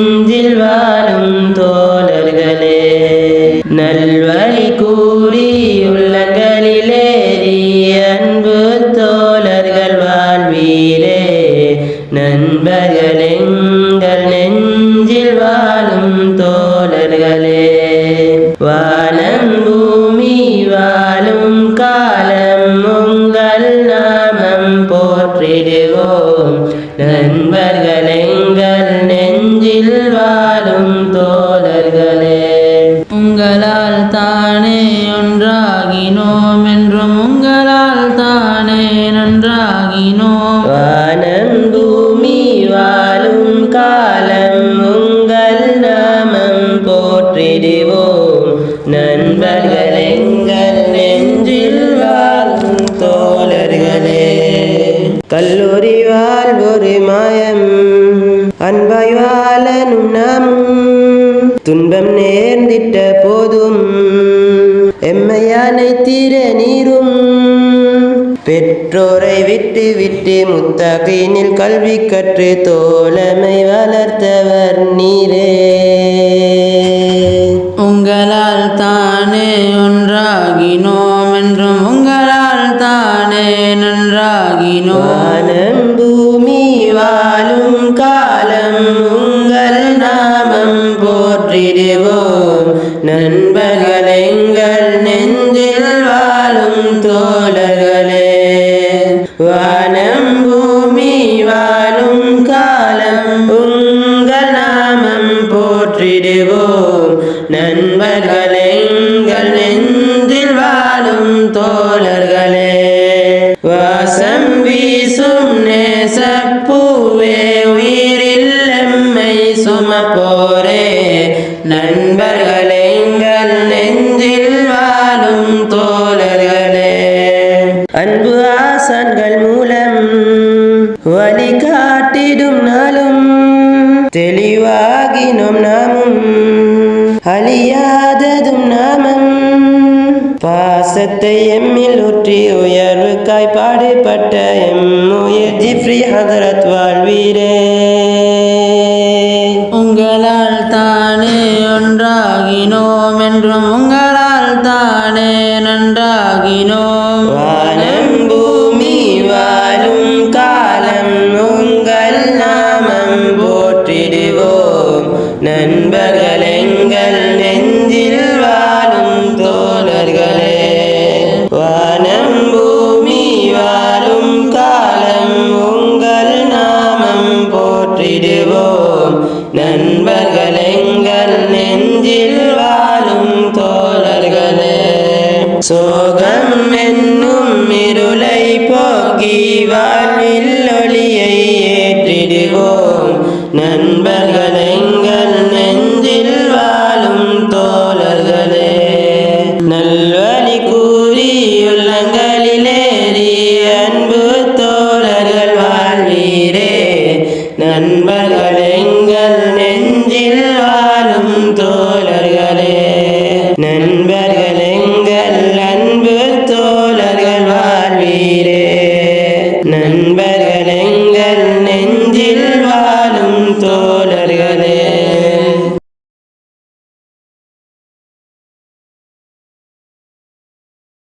நெஞ்சில் வாழும் தோழர்களே நல்வழி கூறி உள்ளங்களிலேறி அன்பு தோழர்கள் வாழ்வீரே நண்பர்கள் எங்கள் நெஞ்சில் வாழும் தோழர்களே வானம் பூமி வாழும் காலம் உங்கள் நாமம் போற்றிடுவோம் நண்பர்கள் எங்கள் நெஞ்சில் வாழும் தோழர்களே உங்களால் தானே ஒன்றாகினோம் என்றும் உங்களால் தானே நன்றாகினோம் வானம் பூமி வாழும் காலம் உங்கள் நாமம் போற்றிடுவோம் நண்பர்கள் எங்கள் நெஞ்சில் வாழும் தோழர்களே கல்லூரி வாழ்வொரு மாயம் அன்பாய் வாழனும் நாமும் துன்பம் நேர்ந்திட்ட போதும் எம்மையானை தீர நீரும் பெற்றோரை விட்டு விட்டு முத்தகீனில் கல்வி கற்று தோழமை வளர்த்தவர் நீரே உங்களால் தானே ஒன்றாகினோம் என்றும் உங்களால் தானே நன்றாகினோம் வானம் பூமி வாழும் காலம் உங்கள் நாமம் போற்றிடுவோம் நண்பர்கள் எங்கள் நெஞ்சில் வாழும் தோழர்களே வானம் பூமி வாழும் காலம் உங்கள் நாமம் போற்றிடுவோம் நண்பர்கள் எங்கள் நெஞ்சில் வாழும் தோழர்களே வாசம் வீசும் நேசப்பூவே உயிரில் எம்மை சுமப்போரே நண்பர்கள் எங்கள் நெஞ்சில் வாழும் தோழர்களே அன்பு ஆசான்கள் மூலம் வழிகாட்டிடும் நாளும் தெளிவாகினோம் நாமும் அழியாததும் நாமம் பாசத்தை எம்மில் ஊற்றி உயர்வுக்காய் பாடுபட்ட எம் உயிர் ஜிப்ரி ஹதரத் வாழ்வீரே உங்களால் தானே ஒன்றாகினோம் என்றும் உங்களால் தானே நன்றாகினோம் வானம் பூமி வாழும் காலம் உங்கள் நாமம் போற்றிடுவோம் நண்பர்கள் எங்கள் நெஞ்சில் வாழும் தோழர்களே வானம் பூமி வாழும் காலம் உங்கள் நாமம் போற்றிடுவோம் நண்பர்கள்